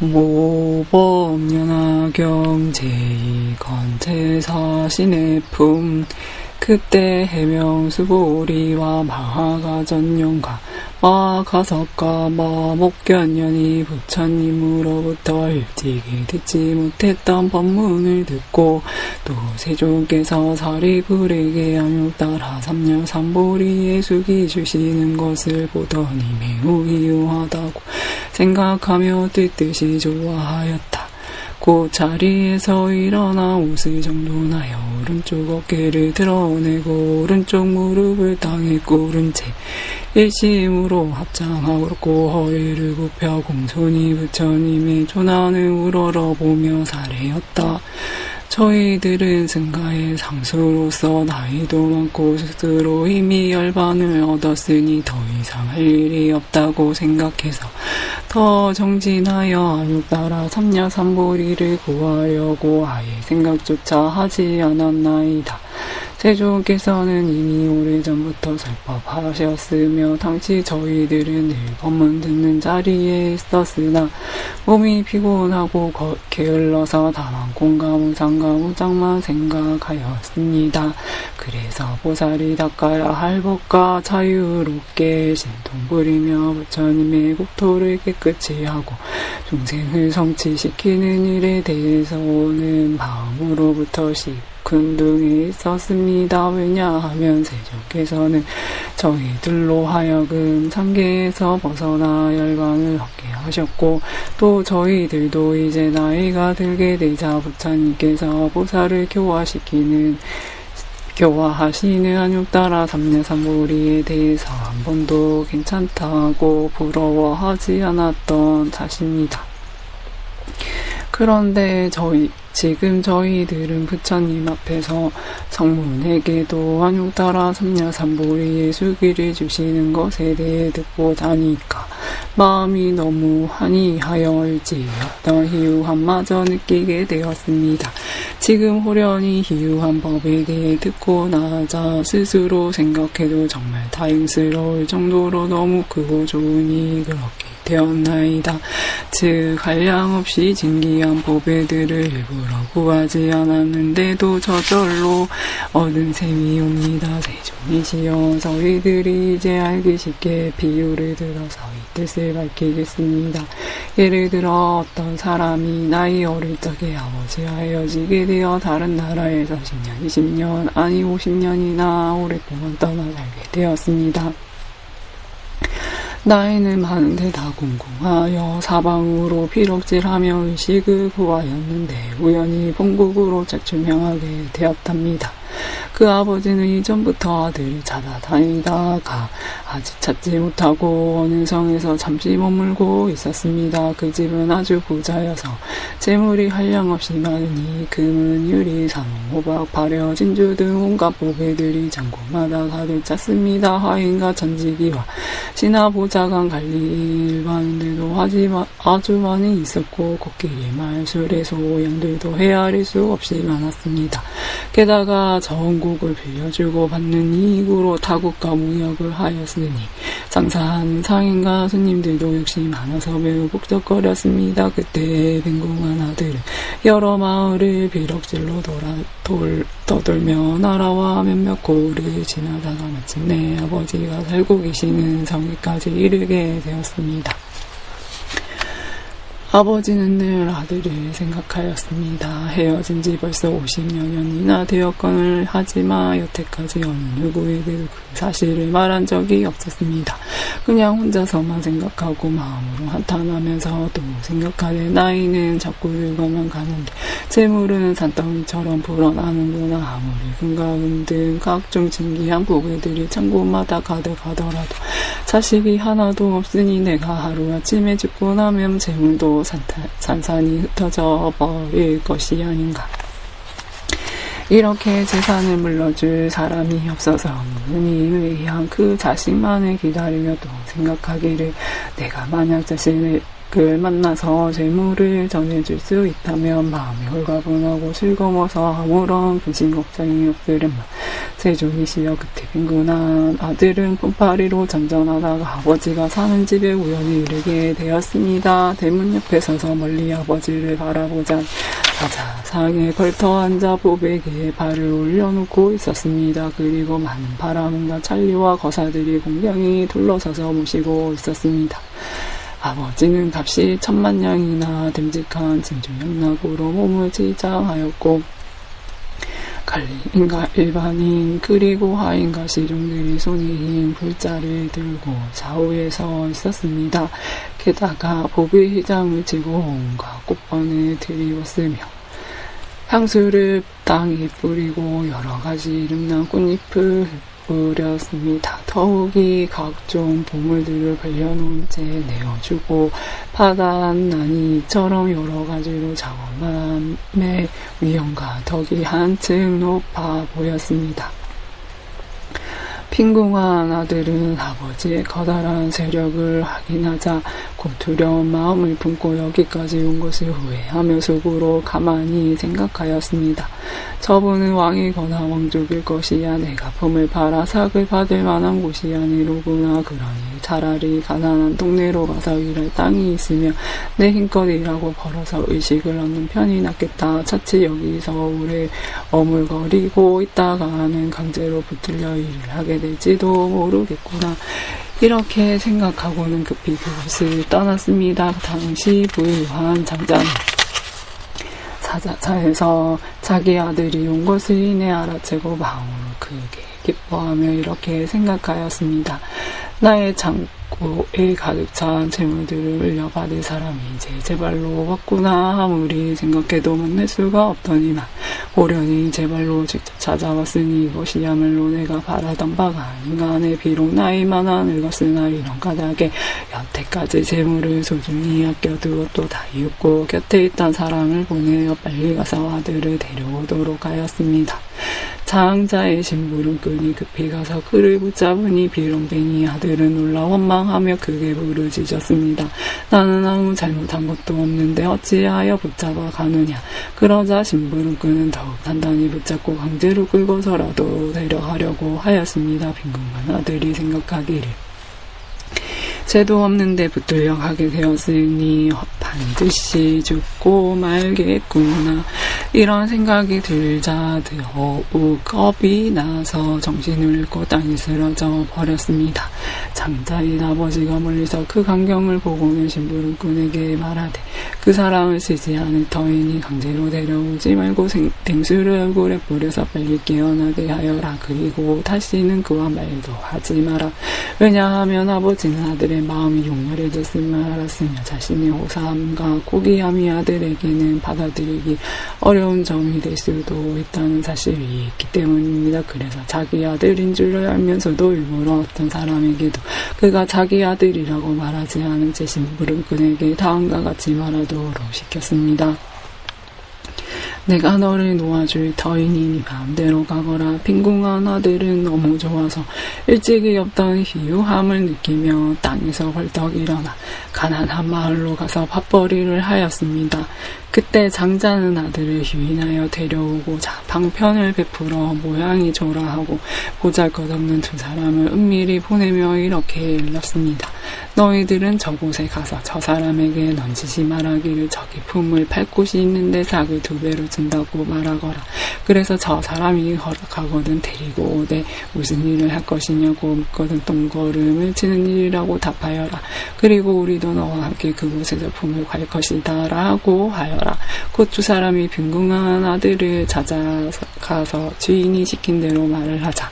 모범연하경 제2건제사 신의품 그때 해명수보리와 마하가 전용가 마가석가 마목견연이 부처님으로부터 일찍이 듣지 못했던 법문을 듣고 또 세존께서 사리불에게 양육 따라 삼녀삼보리에 숙이 주시는 것을 보더니 매우 희유하다고 생각하며 뜻뜻이 좋아하였다. 곧 자리에서 일어나 옷을 정돈하여 오른쪽 어깨를 드러내고 오른쪽 무릎을 땅에 꿇은 채 일심으로 합장하고 허리를 굽혀 공손히 부처님의 조난을 우러러보며 살해였다. 저희들은 승가의 상수로서 나이도 많고 스스로 이미 열반을 얻었으니 더 이상 할 일이 없다고 생각해서 더 정진하여 안육 따라 삼녀삼보리를 구하려고 아예 생각조차 하지 않았나이다. 세존께서는 이미 오래전부터 설법하셨으며 당시 저희들은 늘 법문 듣는 자리에 있었으나 몸이 피곤하고 게을러서 다만 공가무상가 무장만 생각하였습니다. 그래서 보살이 닦아야 할 법과 자유롭게 신통 부리며 부처님의 국토를 깨끗이 하고 중생을 성취시키는 일에 대해서는 마음으로부터 근둥에 있었습니다. 왜냐하면 세존께서는 저희들로 하여금 상계에서 벗어나 열반을 얻게 하셨고 또 저희들도 이제 나이가 들게 되자 부처님께서 보살을 교화하시는 안육 따라 삼녀삼보리에 대해서 한 번도 괜찮다고 부러워하지 않았던 탓입니다. 그런데 지금 저희들은 부처님 앞에서 성문에게도 안육 따라 삼녀삼보리의 수기를 주시는 것에 대해 듣고 자니까 마음이 너무 한이하여일지 어떤 희유함마저 느끼게 되었습니다. 지금 호련히 희유한 법에 대해 듣고 나자 스스로 생각해도 정말 다행스러울 정도로 너무 크고 좋으니 그렇게 되었나이다. 즉 한량없이 진기한 보배들을 일부러 구하지 않았는데도 저절로 얻은 셈이 옵니다. 세존이시여 저희들이 이제 알기 쉽게 비유를 들어서 이 뜻을 밝히겠습니다. 예를 들어 어떤 사람이 나이 어릴 적에 아버지와 헤어지게 되어 다른 나라에서 10년, 20년 아니 50년이나 오랫동안 떠나 살게 되었습니다. 나이는 많은데 다 궁궁하여 사방으로 피럭질하며 의식을 구하였는데 우연히 본국으로 자출명하게 되었답니다. 그 아버지는 이전부터 아들을 찾아다니다가 아직 찾지 못하고 어느 성에서 잠시 머물고 있었습니다. 그 집은 아주 부자여서 재물이 한량없이 많으니 금은 유리, 산호, 호박, 발효, 진주 등 온갖 보배들이 장고마다 가득 찼습니다. 하인과 천지기와 신하 보좌관 관리 일반인들도 아주 많이 있었고 코끼리, 말, 수레, 소, 양들도 헤아릴 수 없이 많았습니다. 게다가 전국을 빌려주고 받는 이익으로 타국과 무역을 하였으니 장사하는 상인과 손님들도 역시 많아서 매우 북적거렸습니다. 그때 뱅궁한 아들은 여러 마을을 비럭질로 떠돌며 나라와 몇몇 고을을 지나다가 마침내 아버지가 살고 계시는 성에까지 이르게 되었습니다. 아버지는 늘 아들을 생각하였습니다. 헤어진 지 벌써 50여 년이나 되었거늘 하지만 여태까지 어느 누구에게도 그 사실을 말한 적이 없었습니다. 그냥 혼자서만 생각하고 마음으로 한탄하면서 또 생각하되 나이는 자꾸 늙어만 가는데 재물은 산더미처럼 불어나는구나. 아무리 금과 은 등 각종 진기한 보배들이 창고마다 가득하더라도 자식이 하나도 없으니 내가 하루아침에 죽고 나면 재물도 산산이 흩어져 버릴 것이 아닌가. 이렇게 재산을 물러줄 사람이 없어서 무능히 외양 그 자식만을 기다리며 또 생각하기를 내가 만약 자신을 만나서 재물을 전해줄 수 있다면 마음이 홀가분하고 즐거워서 아무런 근심 걱정이 없으련만 세존이시여. 그때 빈곤한 아들은 푼파리로 전전하다가 아버지가 사는 집에 우연히 이르게 되었습니다. 대문 옆에 서서 멀리 아버지를 바라보자 상에 걸터 앉아 보배기에 발을 올려놓고 있었습니다. 그리고 많은 바람과 찰리와 거사들이 공경히 둘러서서 모시고 있었습니다. 아버지는 값이 10,000,000냥이나 듬직한 진주명락으로 몸을 지장하였고 관리인가 일반인 그리고 하인과 시중들이 손에 흰 불자를 들고 좌우에 서 있었습니다. 게다가 보배 휘장을 지고 온갖 꽃번을 들이웠으며 향수를 땅에 뿌리고 여러 가지 이름난 꽃잎을 뿌렸습니다. 더욱이 각종 보물들을 벌려놓은 채 내어주고 파단난이 이처럼 여러 가지로 작업함의 위엄과 덕이 한층 높아 보였습니다. 빈궁한 아들은 아버지의 커다란 세력을 확인하자 곧 두려운 마음을 품고 여기까지 온 것을 후회하며 속으로 가만히 생각하였습니다. 저분은 왕이거나 왕족일 것이야 내가 품을 팔아 삭을 받을 만한 곳이 아니로구나. 그러니 차라리 가난한 동네로 가서 일할 땅이 있으며 내 힘껏 일하고 벌어서 의식을 얻는 편이 낫겠다. 차치 여기서 오래 어물거리고 있다가는 강제로 붙들려 일을 하게 될지도 모르겠구나. 이렇게 생각하고는 급히 그곳을 떠났습니다. 당시 부유한 장자는 사자차에서 자기 아들이 온 것을 이내 알아채고 마음으로 크게 기뻐하며 이렇게 생각하였습니다. 나의 창고에 가득 찬 재물들을 물려받을 사람이 이제 제 발로 왔구나. 아무리 생각해도 만날 수가 없더니만 호련히 제 발로 직접 찾아왔으니 이것이야말로 내가 바라던 바가 아닌가 하네. 비록 나이만한 늙었으나 이런 까닭에 여태까지 재물을 소중히 아껴두었도 다 이웃고 곁에 있던 사람을 보내어 빨리 가서 아들을 데려오도록 하였습니다. 장자의 심부름꾼이 급히 가서 그를 붙잡으니 비롱뱅이 아들은 놀라 원망하며 크게 부르짖었습니다. 나는 아무 잘못한 것도 없는데 어찌하여 붙잡아 가느냐. 그러자 심부름꾼은 더욱 단단히 붙잡고 강제로 끌고서라도 데려가려고 하였습니다. 빈궁한 아들이 생각하기를 죄도 없는데 붙들려 가게 되었으니 반드시 죽고 말겠구나. 이런 생각이 들자 더욱 겁이 나서 정신을 잃고 땅에 쓰러져 버렸습니다. 장자인 아버지가 멀리서 그 광경을 보고는 심부름꾼에게 말하되 그 사람을 쓰지 않을 터이니 강제로 데려오지 말고 댕수를 얼굴에 뿌려서 빨리 깨어나게 하여라. 그리고 다시는 그와 말도 하지 마라. 왜냐하면 아버지는 아들의 마음이 용렬해졌음을 알았으며 자신의 호사함과 고귀함이 아들에게는 받아들이기 어려운 점이 될 수도 있다는 사실이 있기 때문입니다. 그래서 자기 아들인 줄 알면서도 일부러 어떤 사람에게도 그가 자기 아들이라고 말하지 않은 채 심부름꾼에게 다음과 같이 말하도록 시켰습니다. 내가 너를 놓아줄 터이니 네 마음대로 가거라. 빈궁한 아들은 너무 좋아서 일찍이 없던 희유함을 느끼며 땅에서 벌떡 일어나 가난한 마을로 가서 밥벌이를 하였습니다. 그때 장자는 아들을 휴인하여 데려오고자 방편을 베풀어 모양이 조라하고 보잘것없는 두 사람을 은밀히 보내며 이렇게 일렀습니다. 너희들은 저곳에 가서 저 사람에게 넌지시 말하기를 저기 품을 팔 곳이 있는데 삭을 2배로 준다고 말하거라. 그래서 저 사람이 허락하거든 데리고 오되 무슨 일을 할 것이냐고 묻거든 똥걸음을 치는 일이라고 답하여라. 그리고 우리도 너와 함께 그곳에서 품을 갈 것이다 라고 하여라. 곧 두 사람이 빈궁한 아들을 찾아가서 주인이 시킨 대로 말을 하자.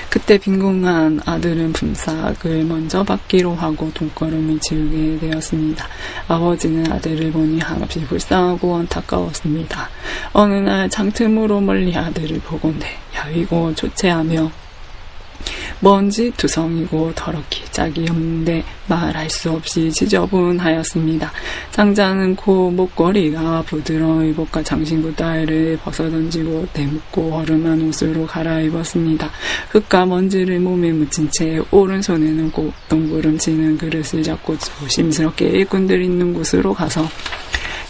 그때 빈궁한 아들은 품삯을 먼저 받기로 하고 돈걸음을 치우게 되었습니다. 아버지는 아들을 보니 한없이 불쌍하고 안타까웠습니다. 어느 날 창틈으로 멀리 아들을 보건대 야위고 조체하며 먼지 투성이고 더럽기 짝이 없는데 말할 수 없이 지저분하였습니다. 장자는 코 목걸이가 부드러운 의복과 장신구 따위를 벗어던지고 내묻고 허름한 옷으로 갈아입었습니다. 흙과 먼지를 몸에 묻힌 채 오른손에는 꼭 동구름치는 그릇을 잡고 조심스럽게 일꾼들 있는 곳으로 가서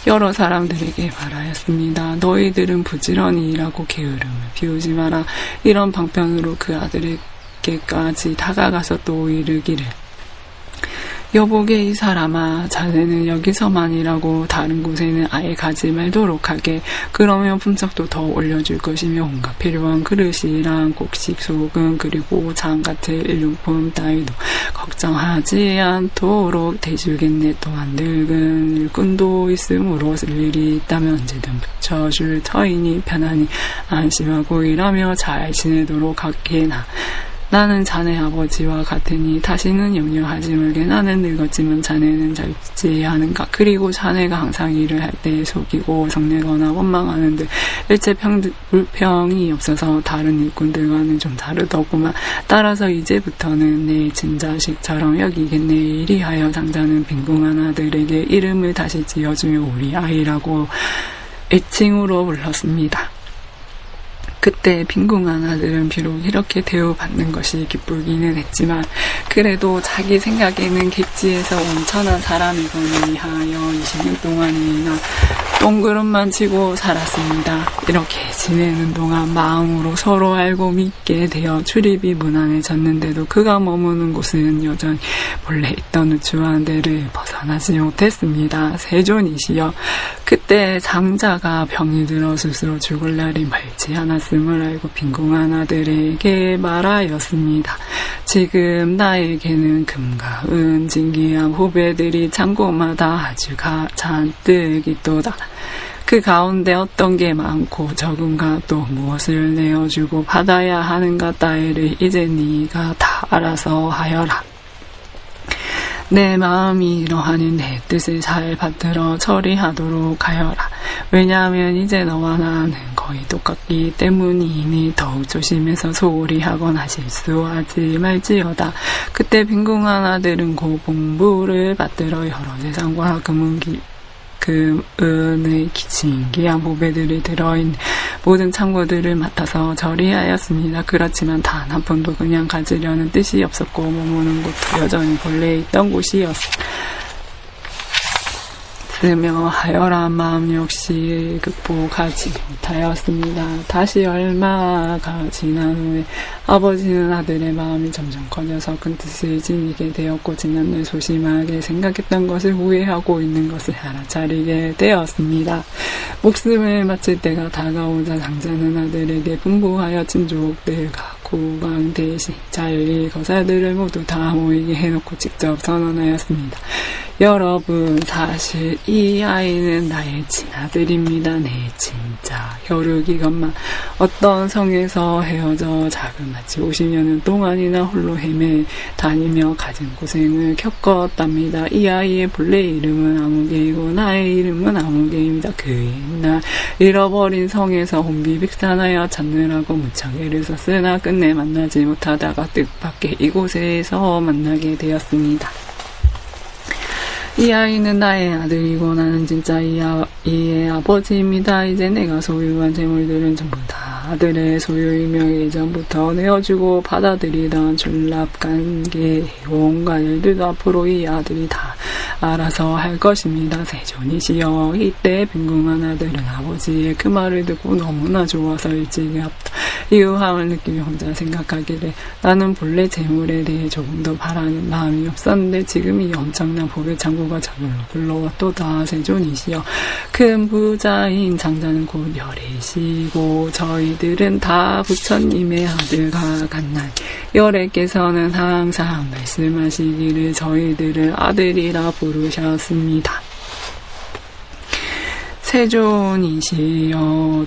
여러 사람들에게 말하였습니다. 너희들은 부지런히 일하고 게으름을 피우지 마라. 이런 방편으로 그 아들에게까지 다가가서 또 이르기를 여보게 이 사람아, 자네는 여기서만 일하고 다른 곳에는 아예 가지 말도록 하게. 그러면 품삯도 더 올려줄 것이며 온갖 필요한 그릇이랑 곡식, 소금, 그리고 장 같은 일용품 따위도 걱정하지 않도록 대주겠네. 또한 늙은 일꾼도 있으므로 쓸 일이 있다면 언제든 붙여줄 터이니 편안히 안심하고 일하며 잘 지내도록 하게나. 나는 자네 아버지와 같으니 다시는 염려하지 말게. 나는 늙었지만 자네는 젊지 않은가. 그리고 자네가 항상 일을 할 때 속이고 성내거나 원망하는 듯 일체 불평이 없어서 다른 일꾼들과는 좀 다르더구만. 따라서 이제부터는 내 친자식처럼 여기겠네. 이리하여 장자는 빈궁한 아들에게 이름을 다시 지어주며 우리 아이라고 애칭으로 불렀습니다. 그때 빈궁한 아들은 비록 이렇게 대우받는 것이 기쁘기는 했지만 그래도 자기 생각에는 객지에서 온 천한 사람이거니 하여 20년 동안이나 똥그릇만 치고 살았습니다. 이렇게 지내는 동안 마음으로 서로 알고 믿게 되어 출입이 무난해졌는데도 그가 머무는 곳은 여전히 본래 있던 우추한 데를 벗어나지 못했습니다. 세존이시여, 그때 장자가 병이 들어 스스로 죽을 날이 멀지 않았음을 알고 빈궁한 아들에게 말하였습니다. 지금 나에게는 금과 은, 진귀한 후배들이 창고마다 아주 잔뜩 있도다. 그 가운데 어떤 게 많고 적은가, 또 무엇을 내어주고 받아야 하는가 따위를 이제 네가 다 알아서 하여라. 내 마음이 이러하니 내 뜻을 잘 받들어 처리하도록 하여라. 왜냐하면 이제 너와 나는 거의 똑같기 때문이니 더욱 조심해서 소홀히 하거나 실수하지 말지어다. 그때 빈궁한 아들은 고봉부를 받들어 여러 재산과 은의 신기한 보배들이 들어있는 모든 창고들을 맡아서 처리하였습니다. 그렇지만 단 한 푼도 그냥 가지려는 뜻이 없었고 머무는 곳도 여전히 본래 있던 곳이었으며 하여란 마음 역시 극복하지 못하였습니다. 다시 얼마가 지난 후에 아버지는 아들의 마음이 점점 커져서 큰 뜻을 지니게 되었고 지난날 소심하게 생각했던 것을 후회하고 있는 것을 알아차리게 되었습니다. 목숨을 마칠 때가 다가오자 장자는 아들에게 분부하여 친족들과 국왕 대신 잘릴 거사들을 모두 다 모이게 해놓고 직접 선언하였습니다. 여러분, 사실 이 아이는 나의 친아들입니다. 내 진짜 혈육이건만 어떤 성에서 헤어져 자그마치 50년 동안이나 홀로 헤매 다니며 가진 고생을 겪었답니다. 이 아이의 본래 이름은 아무개이고 나의 이름은 아무개입니다. 그 옛날 잃어버린 성에서 혼비백산하여 찾느라고 무척 애를 썼으나 끝내 만나지 못하다가 뜻밖의 이곳에서 만나게 되었습니다. 이 아이는 나의 아들이고 나는 진짜 이의 아버지입니다. 이제 내가 소유한 재물들은 전부 다 아들의 소유이며 예전부터 내어주고 받아들이던 출납관계 온갖 일들도 앞으로 이 아들이 다 알아서 할 것입니다. 세존이시여, 이때 빈궁한 아들은 아버지의 그 말을 듣고 너무나 좋아서 일찍이 이유함을 느끼며 혼자 생각하기를 나는 본래 재물에 대해 조금도 바라는 마음이 없었는데 지금 이 엄청난 보배 창고가 저절로 굴러왔도다. 세존이시여, 큰 부자인 장자는 곧 열애시고 저희들은 다 부처님의 아들과 같나니 열애께서는 항상 말씀하시기를 저희들을 아들이라 부르셨습니다. 세존이시여,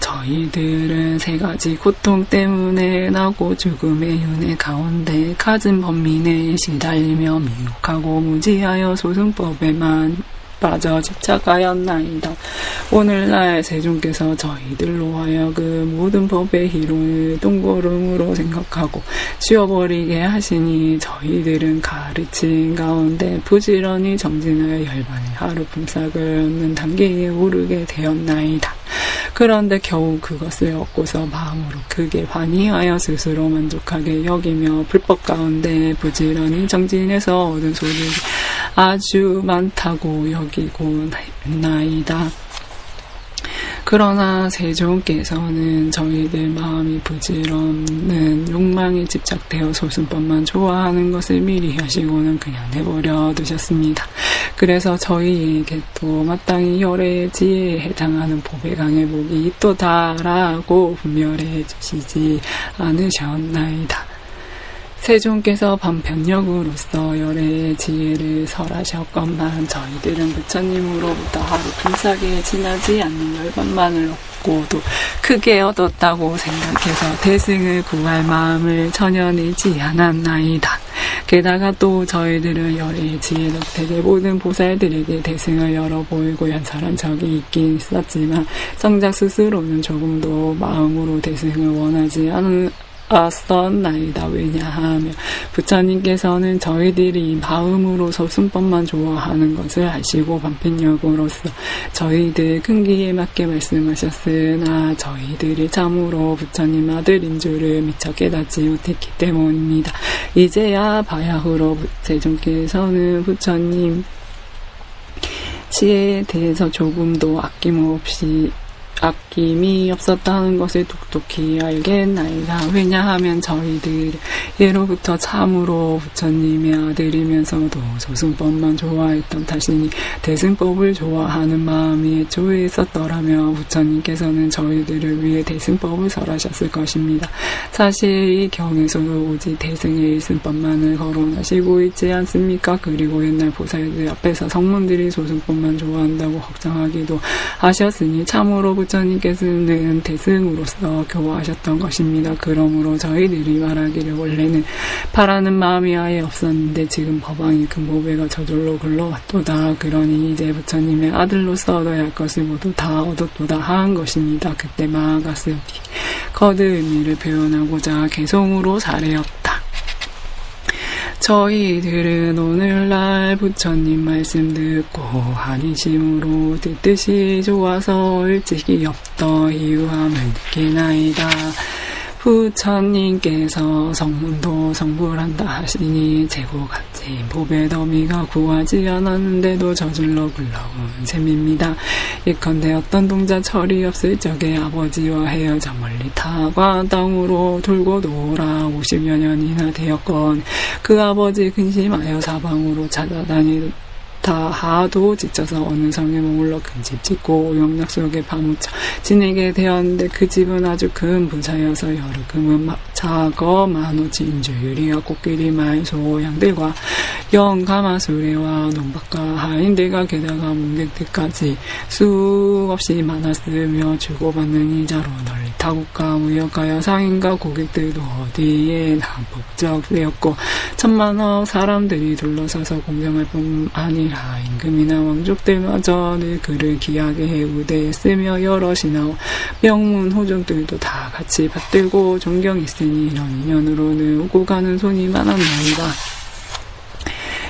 저희들은 세 가지 고통 때문에 나고 죽음의 윤회 가운데 가진 범민에 시달리며 미혹하고 무지하여 소승법에만 빠져 집착하였나이다. 오늘날 세존께서 저희들로 하여금 모든 법의 희롱을 똥고름으로 생각하고 지워버리게 하시니 저희들은 가르친 가운데 부지런히 정진하여 열반의 하루 품삯을 얻는 단계에 오르게 되었나이다. 그런데 겨우 그것을 얻고서 마음으로 크게 반의하여 스스로 만족하게 여기며 불법 가운데 부지런히 정진해서 얻은 소득이 아주 많다고 여기고 나이다. 그러나 세종께서는 저희들 마음이 부질없는 욕망에 집착되어 소승법만 좋아하는 것을 미리 하시고는 그냥 내버려 두셨습니다. 그래서 저희에게도 마땅히 열애의 지혜에 해당하는 보배강의 복이 있도다라고 분별해 주시지 않으셨나이다. 세종께서 반편력으로서 열애의 지혜를 설하셨건만 저희들은 부처님으로부터 하루 틈싸게 지나지 않는 열반만을 얻고도 크게 얻었다고 생각해서 대승을 구할 마음을 전혀 내지 않았나이다. 게다가 또 저희들은 열애의 지혜 덕택에 모든 보살들에게 대승을 열어 보이고 연설한 적이 있긴 있었지만 정작 스스로는 조금도 마음으로 대승을 원하지 않았었나이다. 왜냐하면 부처님께서는 저희들이 마음으로 소승법만 좋아하는 것을 아시고 반편력으로서 저희들 근기에 맞게 말씀하셨으나 저희들이 참으로 부처님 아들인 줄을 미처 깨닫지 못했기 때문입니다. 이제야 바야흐로 세종께서는 부처님 지혜에 대해서 조금도 아낌이 없었다는 것을 똑똑히 알겠나이다. 왜냐하면 저희들 예로부터 참으로 부처님의 아들이면서도 소승법만 좋아했던 탓이니 대승법을 좋아하는 마음이 애초에 있었더라면 부처님께서는 저희들을 위해 대승법을 설하셨을 것입니다. 사실 이 경에서도 오직 대승의 일승법만을 거론하시고 있지 않습니까? 그리고 옛날 보살들 앞에서 성문들이 소승법만 좋아한다고 걱정하기도 하셨으니 참으로 부처님께서는 대승으로서 교화하셨던 것입니다. 그러므로 저희들이 말하기를 원래는 바라는 마음이 아예 없었는데 지금 법왕이 큰 보배가 저절로 굴러왔도다. 그러니 이제 부처님의 아들로서 얻어야 할 것을 모두 다 얻었도다 한 것입니다. 그때 마하가스키 거듭 의미를 표현하고자 개송으로 사례었다. 저희들은 오늘날 부처님 말씀 듣고 한이심으로 듣듯이 좋아서 일찍이 없더 이유함을 느끼나이다. 부처님께서 성문도 성불한다 하시니 재고같이 보배 더미가 구하지 않았는데도 저절로 굴러온 셈입니다. 예컨대 어떤 동자 철이 없을 적에 아버지와 헤어져 멀리 타과 땅으로 돌고 돌아 50여 년이나 되었건 그 아버지 근심하여 사방으로 찾아다니다 하도 지쳐서 어느 성에 머물러 큰 집 짓고 오용락 속에 파묻혀 지내게 되었는데 그 집은 아주 큰 부자여서 여름은 작어 만호치 인주유리와 코끼리 말 소양들과 영가마수레와 농박과 하인들과 게다가 문객들까지 수없이 많았으며 주고받는 이자로 널리 타국과 무역가여 상인과 고객들도 어디에나 복적되었고 천만여 사람들이 둘러서서 공경할 뿐 아니라 임금이나 왕족들마저 늘 그를 귀하게 우대했으며 여럿이나 명문 호족들도 다 같이 받들고 존경했으니 이런 인연으로는 오고 가는 손이 많았나이다.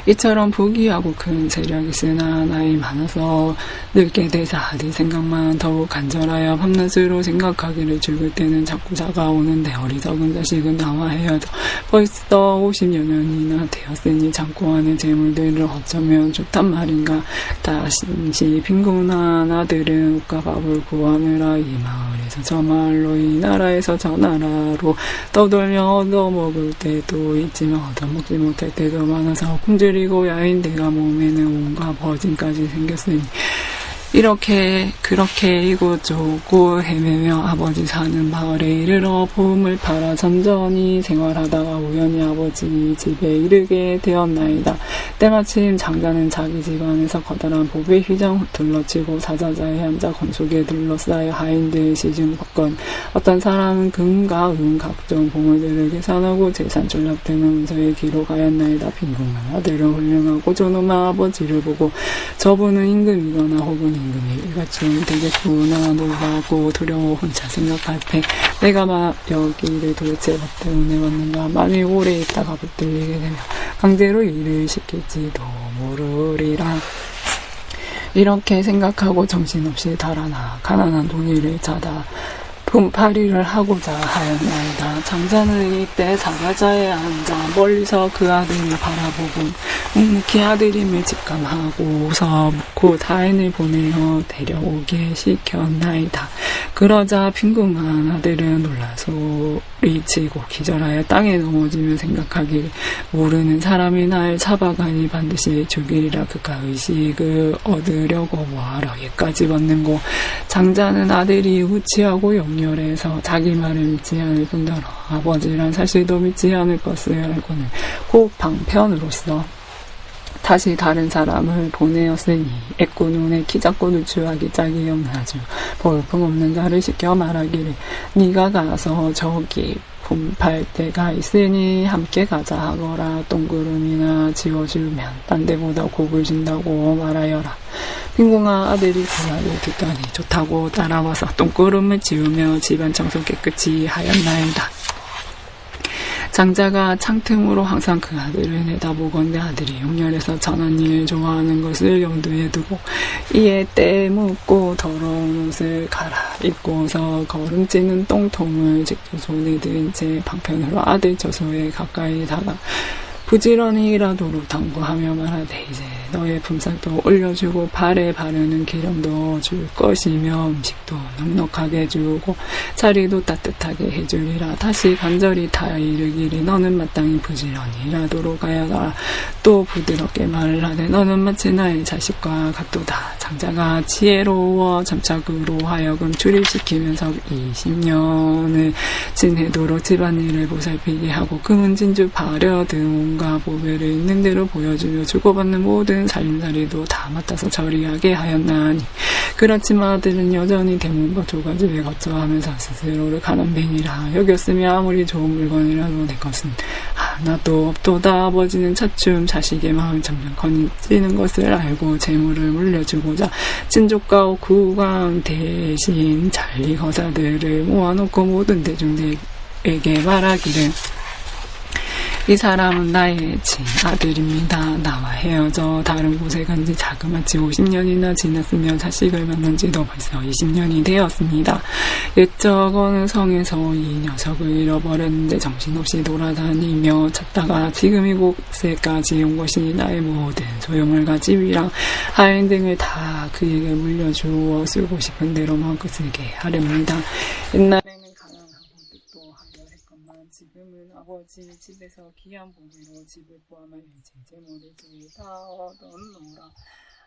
이처럼 부귀하고 큰 세력이 있으나 나이 많아서 늙게 돼서 아들 생각만 더욱 간절하여 밤낮으로 생각하기를 죽을 때는 자꾸 다가오는데 어리석은 자식은 나와 헤어져 벌써 50여 년이나 되었으니 창고 안에 재물들을 어쩌면 좋단 말인가. 다시 빈곤한 아들은 옷과 밥을 구하느라 이 마을에서 저 마을로 이 나라에서 저 나라로 떠돌며 얻어먹을 때도 있지만 얻어먹지 못할 때도 많아서 굶주리고 야인들과 몸에는 온갖 버짐까지 생겼으니 그렇게 이곳저곳 헤매며 아버지 사는 마을에 이르러 보험을 팔아 점점히 생활하다가 우연히 아버지 집에 이르게 되었나이다. 때마침 장자는 자기 집안에서 커다란 보배 휘장 둘러치고 사자자에 앉아 건속에 둘러싸여 하인들 시중법건 어떤 사람은 금과 은 각종 보물들을 계산하고 재산 전략 등을 문서에 기록하였나이다. 빈곤한 아들은 훌륭하고 존엄한 아버지를 보고 저분은 임금이거나 혹은 임금이 일가쯤 되겠구나 놀라고 두려워 혼자 생각할 때 내가 여기를 도대체 뭐 때문에 왔는가. 만일 오래 있다가 붙들리게 되면 강제로 일을 시킬지도 모르리라. 이렇게 생각하고 정신없이 달아나 가난한 동이를 찾아 분파리를 하고자 하였나이다. 장자는 이때 사과자에 앉아 멀리서 그 아들을 바라보고 묵묵히 아들임을 직감하고서 곧 하인을 보내어 데려오게 시켰나이다. 그러자 빈궁한 아들은 놀라 소리치고 기절하여 땅에 넘어지며 생각하기를 모르는 사람이 날 잡아가니 반드시 죽이리라. 그가 의식을 얻으려고 뭐하러 얘까지 왔는고. 장자는 아들이 우치하고 용렬해서 자기 말을 믿지 않을 뿐더러 아버지란 사실도 믿지 않을 것을 알고는 곧 방편으로서 다시 다른 사람을 보내었으니 애꾸 눈에 키 작고 누추하기 짝이 없는 아주 볼품없는 자를 시켜 말하기를 네가 가서 저기 분팔 때가 있으니 함께 가자 하거라. 똥구름이나 지워주면 딴 데보다 곱을 준다고 말하여라. 빈궁한 아들이 그 말을 듣더니 좋다고 따라와서 똥구름을 지우며 집안 청소 깨끗이 하였나이다. 장자가 창틈으로 항상 그 아들을 내다보건대 아들이 용렬해서 천한 일 좋아하는 것을 염두에 두고 이에 때 묻고 더러운 옷을 갈아입고서 거름지는 똥통을 직접 손에 든 채 방편으로 아들 저소에 가까이 다가 부지런히 일하도록 당부하며 말하되 이제 너의 품삯도 올려주고 발에 바르는 기름도 줄 것이며 음식도 넉넉하게 주고 자리도 따뜻하게 해주리라. 다시 간절히 다 이르기를 너는 마땅히 부지런히 일하도록 하여라. 또 부드럽게 말을 하되 너는 마치 나의 자식과 같도다. 장자가 지혜로워 점착으로 하여금 출입시키면서 20년을 지내도록 집안일을 보살피게 하고 금은 진주 발여 등 보배를 있는 대로 보여주며 주고받는 모든 살림살이도 다 맡아서 처리하게 하였나니 그렇지만 아들은 여전히 대문과 조가집에 거처하면서 스스로를 가난뱅이라 여겼으며 아무리 좋은 물건이라도 내 것은 하나도 없도다. 아버지는 차츰 자식의 마음이 점점 커지는 것을 알고 재물을 물려주고자 친족과 구강 대신 잔리 거사들을 모아놓고 모든 대중들에게 말하기를 이 사람은 나의 친아들입니다. 나와 헤어져 다른 곳에 간지 자그마치 50년이나 지났으며 자식을 만난 지도 벌써 20년이 되었습니다. 옛적 어느 성에서 이 녀석을 잃어버렸는데 정신없이 돌아다니며 찾다가 지금 이곳에까지 온 것이 나의 모든 소유물과 집이랑 하인 등을 다 그에게 물려주어 쓰고 싶은 대로 마음껏 쓰게 하렵니다. 옛날에는 지금은 아버지 집에서 귀한 보배로 집을 포함하여 재물을 다 얻어놓으라.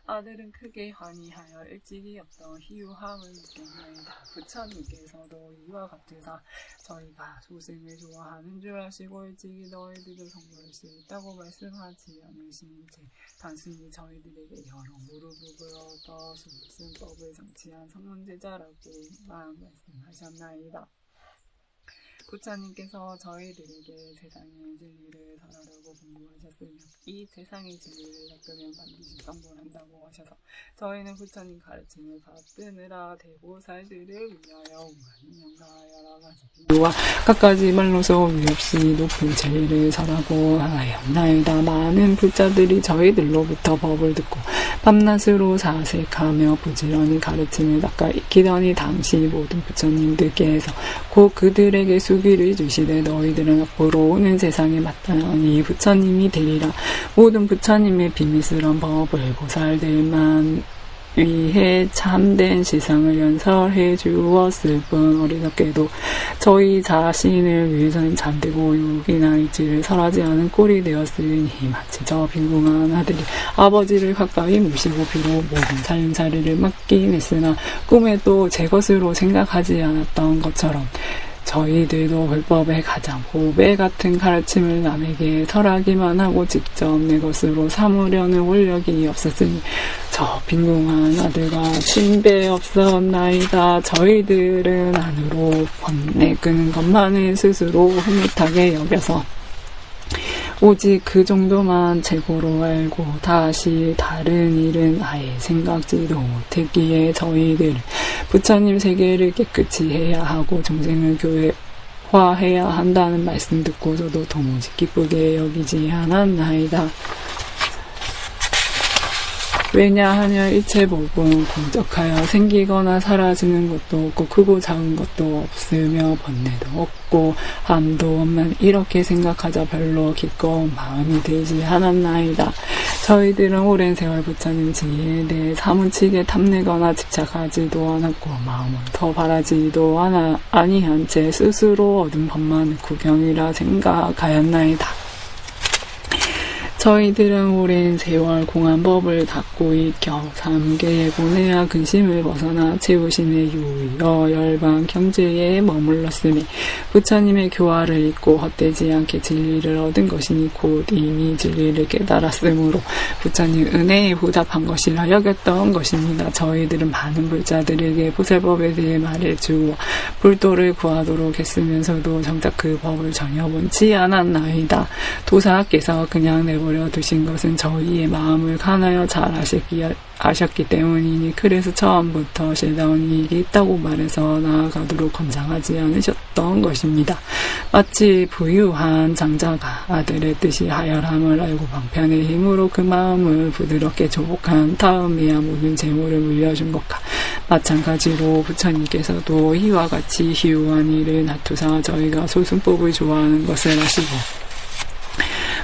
아들은 크게 환희하여 일찍이 어떤 희유함을 느꼈나이다. 부처님께서도 이와 같으사 저희가 소승을 좋아하는 줄 아시고 일찍이 너희들을 선물할 수 있다고 말씀하지 않으신 채 단순히 저희들에게 여러 무릎을 얻어 소승법을 성취한 성문제자라고만 말씀하셨나이다. 부처님께서 저희들에게 세상의 진리를 설하라고 공부하셨으며 이 세상의 진리를 닦으면 반드시 성불한다고 하셔서 저희는 부처님 가르침을 받드느라 대보살들을 위하여 우만히 연가하여 여러 가지 비유와 갖가지 말로서 위없이 높은 진리를 설하고 하였나이다. 많은 불자들이 저희들로부터 법을 듣고 밤낮으로 사색하며 부지런히 가르침을 닦아 익히더니 당시 모든 부처님들께서 곧 그들에게 수기를 주시되 너희들은 앞으로 오는 세상에 마땅히 부처님이 되리라. 모든 부처님의 비밀스러운 법을 보살들만 위해 참된 시상을 연설해 주었을 뿐 어리석게도 저희 자신을 위해서는 잠들고 욕이나 이치를 설하지 않은 꼴이 되었으니 마치 저 빈궁한 아들이 아버지를 가까이 모시고 비록 모든 살림살이를 맡긴 했으나 꿈에도 제 것으로 생각하지 않았던 것처럼 저희들도 불법의 가장 보배 같은 가르침을 남에게 설하기만 하고 직접 내 것으로 삼으려는 원력이 없었으니 저 빈궁한 아들과 친배 없었나이다. 저희들은 안으로 번내끄는 것만을 스스로 흐뭇하게 여겨서 오직 그 정도만 최고로 알고 다시 다른 일은 아예 생각지도 못했기에 저희들 부처님 세계를 깨끗이 해야 하고众생을 교회화해야 한다는 말씀 듣고 저도 도무지 기쁘게 여기지 않았나이다. 왜냐하면 일체 법은 공적하여 생기거나 사라지는 것도 없고 크고 작은 것도 없으며 번뇌도 없고 함도 없는 이렇게 생각하자 별로 기꺼운 마음이 들지 않았나이다. 저희들은 오랜 세월 부처님 지혜에 대해 사무치게 탐내거나 집착하지도 않았고 마음은 더 바라지도 아니한 채 스스로 얻은 법만 구경이라 생각하였나이다. 저희들은 오랜 세월 공한 법을 닦고 익혀 삼계의 고뇌와 근심을 벗어나 채우신의 유여 열반 경지에 머물렀으니 부처님의 교화를 잊고 헛되지 않게 진리를 얻은 것이니 곧 이미 진리를 깨달았으므로 부처님 은혜에 보답한 것이라 여겼던 것입니다. 저희들은 많은 불자들에게 보살법에 대해 말해주어 불도를 구하도록 했으면서도 정작 그 법을 전혀 원치 않았나이다. 도사께서 그냥 내버려 두신 것은 저희의 마음을 가나여 잘 아셨기 때문이니 그래서 처음부터 실다운 이익이 있다고 말해서 나아가도록 권장하지 않으셨던 것입니다. 마치 부유한 장자가 아들의 뜻이 하열함을 알고 방편의 힘으로 그 마음을 부드럽게 조복한 다음에야 모든 재물을 물려준 것과 마찬가지로 부처님께서도 이와 같이 희유한 일을 놔두사 저희가 소승법을 좋아하는 것을 아시고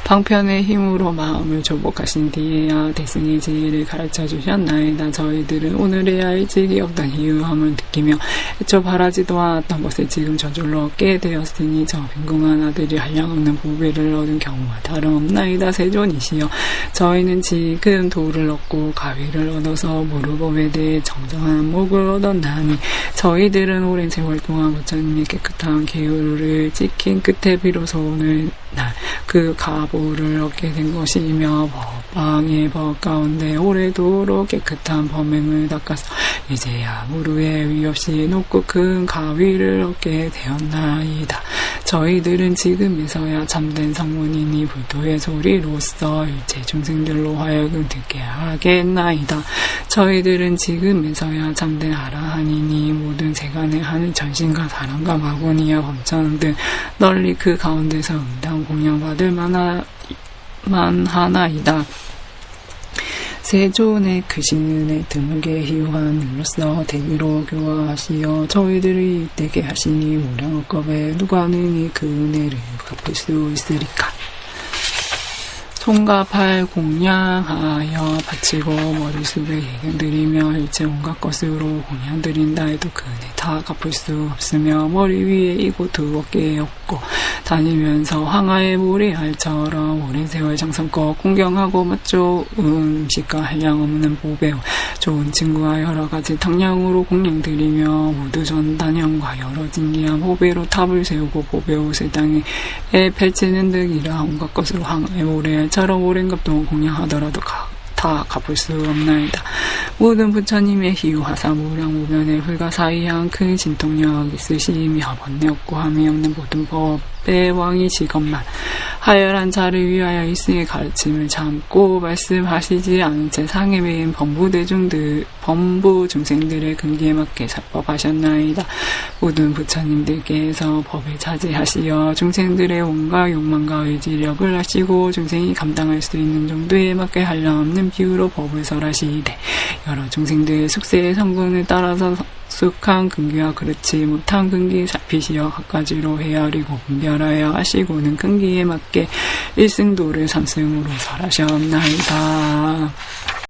방편의 힘으로 마음을 조복하신 뒤에야 대승의 지혜를 가르쳐 주셨나이다. 저희들은 오늘에야 일찍이 없던 희유함을 느끼며 애초 바라지도 않았던 것을 지금 저절로 얻게 되었으니 저 빈궁한 아들이 한량없는 보배를 얻은 경우와 다름없나이다. 세존이시여, 저희는 지금 도를 얻고 가위를 얻어서 무르법에 대해 정정한 목을 얻었나니 저희들은 오랜 세월 동안 부처님의 깨끗한 계율을 지킨 끝에 비로소 오늘 날 그 가보를 얻게 된 것이며 법방의 법 가운데 오래도록 깨끗한 범행을 닦아서 이제야 무루에 위 없이 높고 큰 가위를 얻게 되었나이다. 저희들은 지금에서야 참된 성문이니 불도의 소리로서 일체 중생들로 하여금 듣게 하겠나이다. 저희들은 지금에서야 참된 아라한이니 모든 세간의 하늘 전신과 사람과 마구니와 범천 등 널리 그 가운데서 응당 공양받을 만하나이다. 세존의 크신 드물게 희유한 일로서 대비로 교화하시어 저희들이 되게 하시니 무량업겁에 누가 능히 그 은혜를 갚을 수 있으리까. 손과 팔 공양하여 바치고 머리숱을 예경드리며 일체 온갖 것으로 공양드린다 해도 그 은혜 다 갚을 수 없으며 머리 위에 이곳 두 어깨에 엎고 다니면서 황하의 모래알처럼 오랜 세월 정성껏 공경하고 맛 좋은 음식과 한량 없는 보배우 좋은 친구와 여러 가지 탕량으로 공양드리며 모두 전단형과 여러 진기한 보배로 탑을 세우고 보배 옷을 땅에 펼치는 등이라 온갖 것으로 황하의 모래알처럼 오랜 값도 공양하더라도 다 갚을 수 없나이다. 모든 부처님의 희유하사 무량무변의 불가사의한 큰 진통력 있으시며 번뇌 없고 함이 없는 모든 법의 왕이시건만 하열한 자를 위하여 일생의 가르침을 참고 말씀하시지 않은 채 상에 매인 범부 중생들의 근기에 맞게 사법하셨나이다. 모든 부처님들께서 법을 자제하시어 중생들의 온갖 욕망과 의지력을 하시고 중생이 감당할 수 있는 정도에 맞게 한량없는 비유로 법을 설하시되 여러 중생들의 숙세의 성분을 따라서 숙한 근기와 그렇지 못한 근기 살피시어 각가지로 헤아리고 분별하여 하시고는 근기에 맞게 일승도를 삼승으로 설하셨나이다.